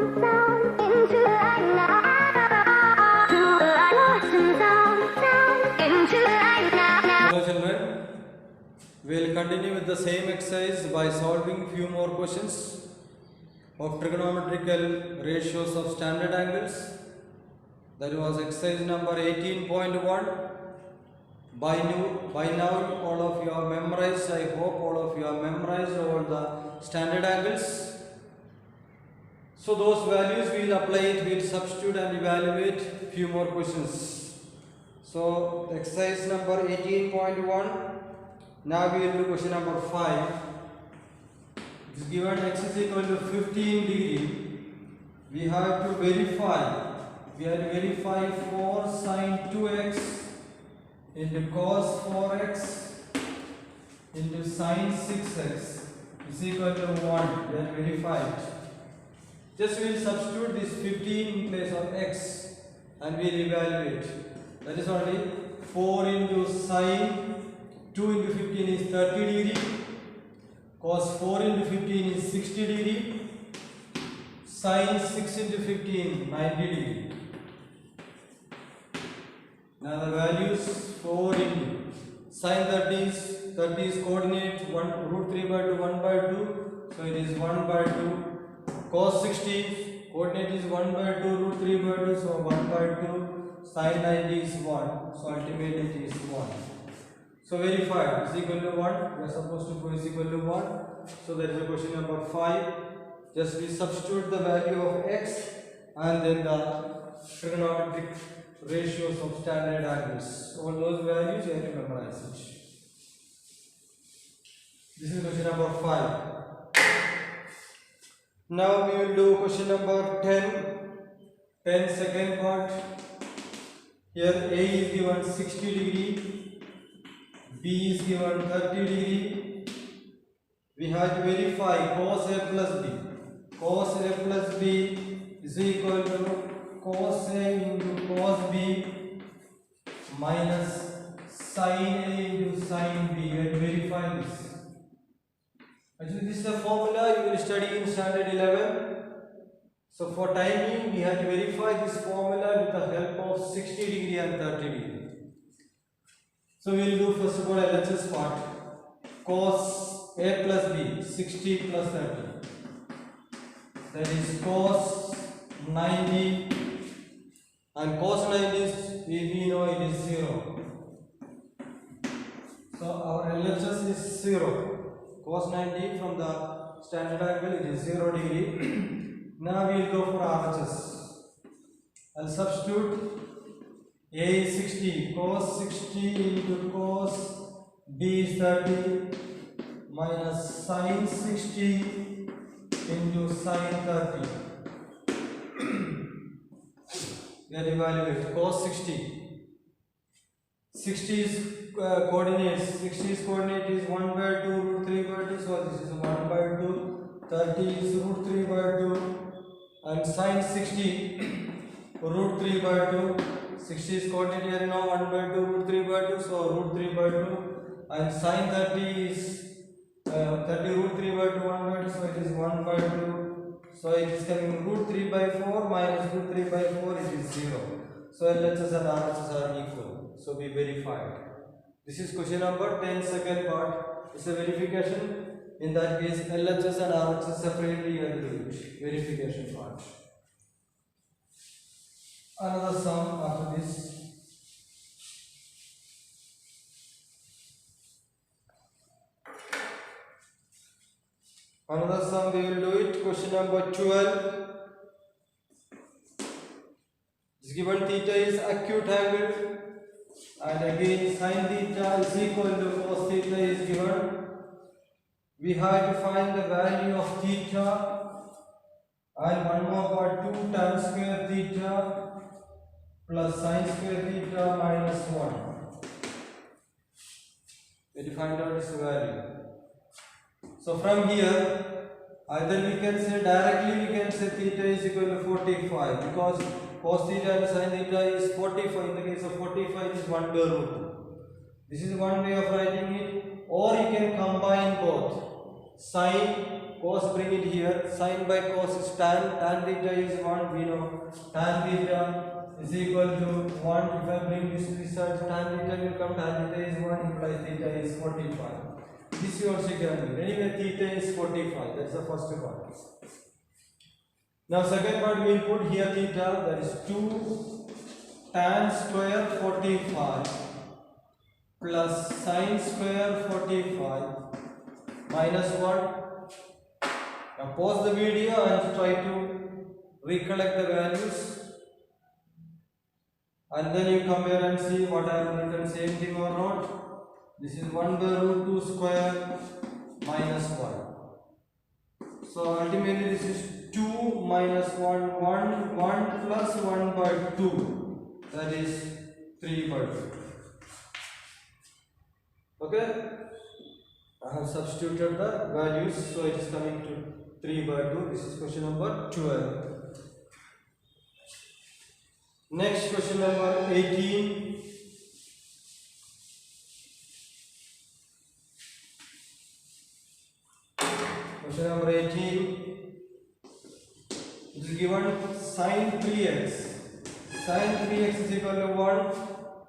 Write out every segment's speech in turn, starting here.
Hello children, we will continue with the same exercise by solving few more questions of trigonometrical ratios of standard angles. That was exercise number 18.1. By now all of you have memorized, I hope all of you have memorized all the standard angles. So those values we will apply it, we will substitute and evaluate few more questions. So exercise number 18.1. Now we will do question number 5. It is given x is equal to 15 degree. We have to verify. We have to verify 4 sine 2x into cos 4x into sine 6x is equal to 1. We have to verify it. Just we will substitute this 15 in place of x and we will evaluate. That is only 4 into sine 2 into 15 is 30 degree, cos 4 into 15 is 60 degree, sine 6 into 15 90 degree. Now the values 4 into sine 30 is coordinate 1 root 3 by 2 1 by 2, so it is 1 by 2. Cos 60 coordinate is 1 by 2 root 3 by 2, so 1 by 2. Sine 90 is 1, so ultimately it is 1. So verified is equal to 1. We are supposed to go is equal to 1. So that is the question number 5. Just we substitute the value of x and then the trigonometric ratios of standard angles. All those values you have to memorize it. This is question number 5. Now we will do question number 10 second part. Here A is given 60 degree, B is given 30 degree. We have to verify cos A plus B. Cos A plus B is equal to cos A into cos B minus sin A into sin B. We have to verify this. Actually, this is the formula you will study in standard 11. So for timing, we have to verify this formula with the help of 60 degree and 30 degree. So we will do first of all LHS part. Cos A plus B, 60 plus 30. That is cos 90, and cos 90 is, we know it is 0. So our LHS is 0. Cos 90 from the standard angle it is 0 degree. Now we will go for RHS. I'll substitute A is 60, cos 60 into cos B is 30 minus sin 60 into sin 30. We are evaluating cos 60. 60 is coordinates. 60 is coordinate is 1 by 2 root 3 by 2. So this is 1 by 2. 30 is root 3 by 2. And sin 60 root 3 by 2. 60 is coordinate here now 1 by 2 root 3 by 2, so root 3 by 2. And sin 30 is 30 root 3 by 2 1 by 2, so it is 1 by 2. So it is coming root 3 by 4 minus root 3 by 4, it is 0. So LHS and RHS are equal. So we verified. This is question number 10 second part. It's a verification. In that case, LHS and RHS separately you have to do it. Verification part. Another sum after this. Another sum we will do it. Question number 12. It's given theta is acute angle, and again sin theta is equal to cos theta is given. We have to find the value of theta, and one more part 2 tan square theta plus sin square theta minus 1. We have to find out its value. So from here, either we can say directly we can say theta is equal to 45, because cos theta and sin theta is 45. In the case of 45, it is 1 by root 2. This is one way of writing it, or you can combine both. Sin cos bring it here, sin by cos is tan, tan theta is 1, we know tan theta is equal to 1. If I bring this to this side, tan theta will come, tan theta is 1, implies theta is 45. This you also can do. Anyway, theta is 45, that's the first part. Now second part we will put here theta, that is 2 tan square 45 plus sin square 45 minus 1. Now pause the video and try to recollect the values, and then you compare and see what I have written, same thing or not. This is 1 by root 2 square minus 1. So ultimately this is 2 minus 1, 1 plus 1 by 2, that is 3 by 2. Okay, I have substituted the values, so it is coming to 3 by 2. This is question number 12. Next, question number 18. Question number 18. It is given sin 3x. Sin 3x is equal to 1,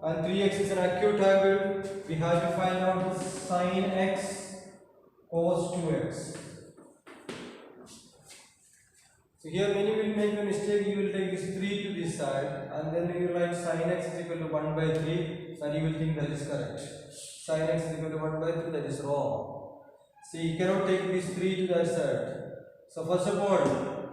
and 3x is an acute angle. We have to find out sin x cos 2x. So here when you will make a mistake, you will take this 3 to this side, and then you will write sin x is equal to 1 by 3, and you will think that is correct. Sin x is equal to 1 by 3, that is wrong. See, you cannot take this 3 to that side. So first of all,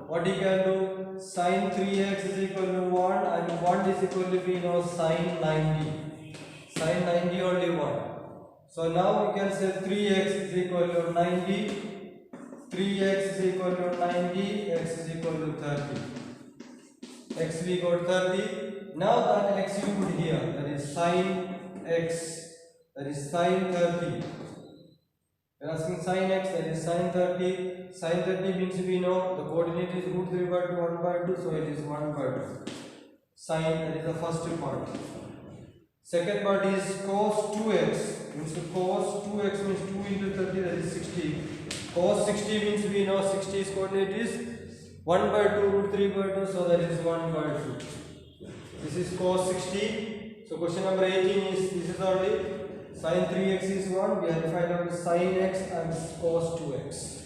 what you can do, sin 3x is equal to 1, and 1 is equal to, we know, sin 90. Sin 90 only 1. So now we can say 3x is equal to 90. 3x is equal to 90, x is equal to 30. X we got 30. Now that x you put here, that is sin x, that is sin 30. We are asking sin x, that is sin 30. Sin 30 means we know the coordinate is root 3 by 2, 1 by 2, so it is 1 by 2. Sin, that is the first part. Second part is cos 2x, means cos 2x means 2 into 30, that is 60. Cos 60 means we know 60's coordinate is 1 by 2 root 3 by 2, so that is 1 by 2. This is cos 60. So question number 18 is, this is only sin 3x is 1, we have to find out sin x and cos 2x.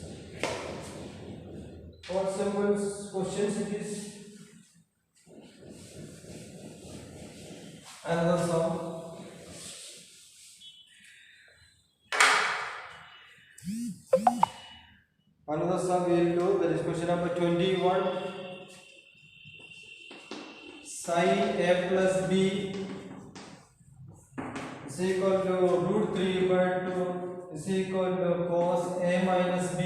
What simple questions it is? Another sum. Another sum we will do, that is question number 21. Sin a plus b is equal to root 3 by 2 is equal to cos a minus b.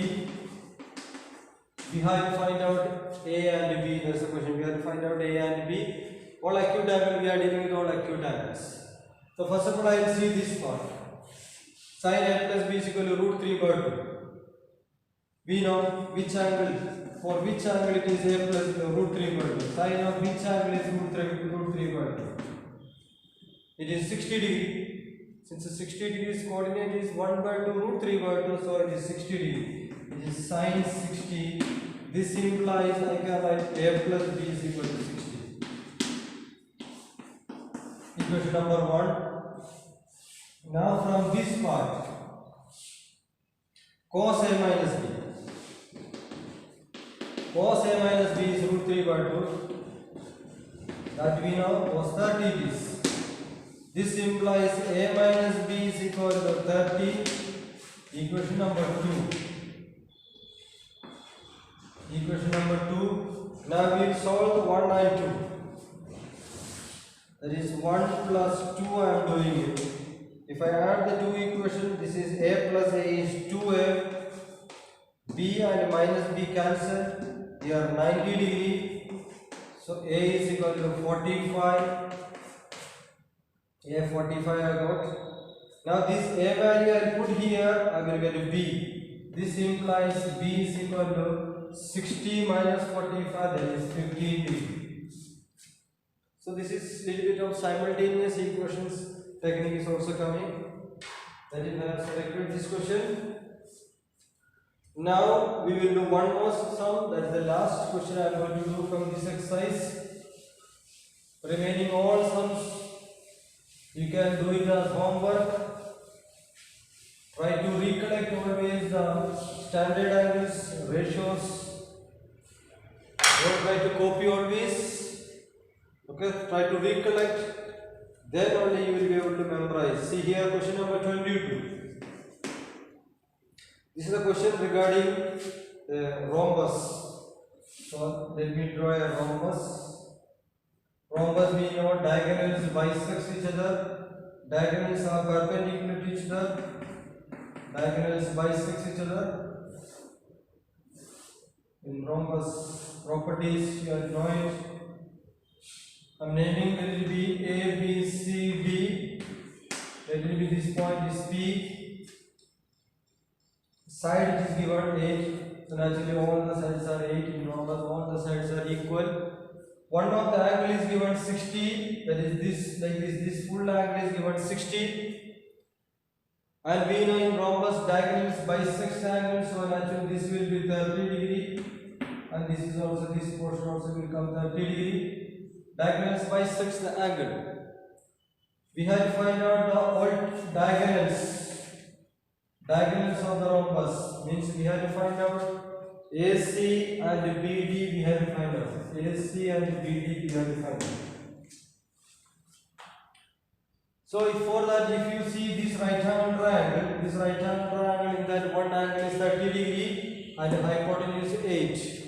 We have to find out a and b. That's the question. We have to find out a and b. All acute angle, we are dealing with all acute angles. So first of all, I will see this part. Sin a plus b is equal to root 3 by 2. We know which angle, for which angle it is a plus root 3 by 2. Sin of which angle is root 3 by 2. It is 60 degree. Since the 60 degrees coordinate is 1 by 2 root 3 by 2, so it is 60 degree. It is sin 60. This implies I can write a plus b is equal to 60. Equation number 1. Now from this part, cos a minus b. Cos a minus b is root 3 by 2. That we know cos 30 degrees. This implies a minus b is equal to 30. Equation number 2. Equation number 2. Now we will solve 1 and 2. That is 1 plus 2 I am doing it. If I add the two equations, this is a plus a is 2a. B and minus b cancel. They are 90 degree. So a is equal to 45. A 45 I got. Now this a value I put here, I will get b. This implies b is equal to 60 minus 45, that is 15 degree. So this is little bit of simultaneous equations technique is also coming. That is I have selected this question. Now we will do one more sum. That is the last question I am going to do from this exercise. Remaining all sums you can do it as homework. Try to recollect always the standard angles, ratios. Don't try to copy always. Okay, try to recollect. Then only you will be able to memorize. See here, question number 22. This is a question regarding rhombus. So let me draw a rhombus. Rhombus, we know diagonals bisect each other. Diagonals are perpendicular to each other. Diagonals bisect each other. In rhombus properties, you are joined. I'm naming that it will be A, B, C, D. That will be this point is P. Side is given 8. So naturally all the sides are 8 in rhombus. All the sides are equal. One of the angle is given 60. That is this, like this. This full angle is given 60. And we know in rhombus diagonals bisect angles. So naturally this will be 30 degree. And this is also, this portion also will come 30 degree. Diagonals bisect the angle. We have to find out the all diagonals. Diagonals of the rhombus means we have to find out AC and BD. We have to find out AC and BD. We have to find out. So for that, if you see this right hand triangle, in that one angle is 30 degree and the hypotenuse is 8.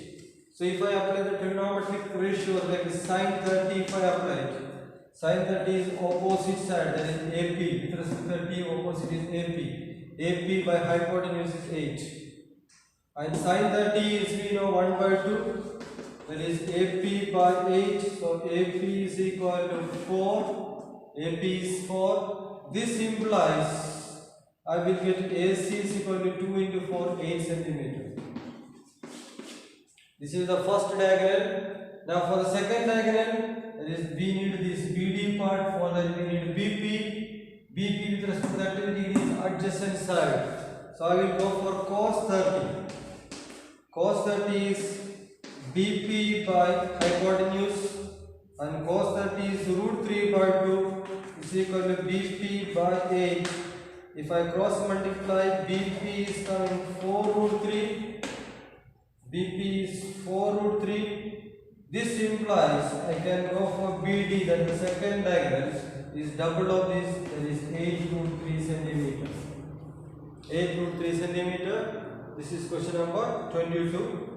So if I apply the trigonometric ratio like sin 30, if I apply it, sin 30 is opposite side, that is AP. With respect to 30, opposite is AP. AP by hypotenuse is 8. And sin 30 is, we know, 1 by 2. That is AP by 8. So AP is equal to 4. AP is 4. This implies I will get AC is equal to 2 into 4, 8 centimeter. This is the first diagonal. Now for the second diagonal, that is we need this BD part. For that we need BP. BP with respect to 30 degrees adjacent side. So I will go for cos 30. Cos 30 is BP by hypotenuse and cos 30 is root 3 by 2 is equal to BP by 8. If I cross multiply, BP is coming 4 root 3. BP is 4 root 3. This implies I can go for BD, that the second diagonal is double of this, that is 8 root 3 centimeter. 8 root 3 centimeter. This is question number 22.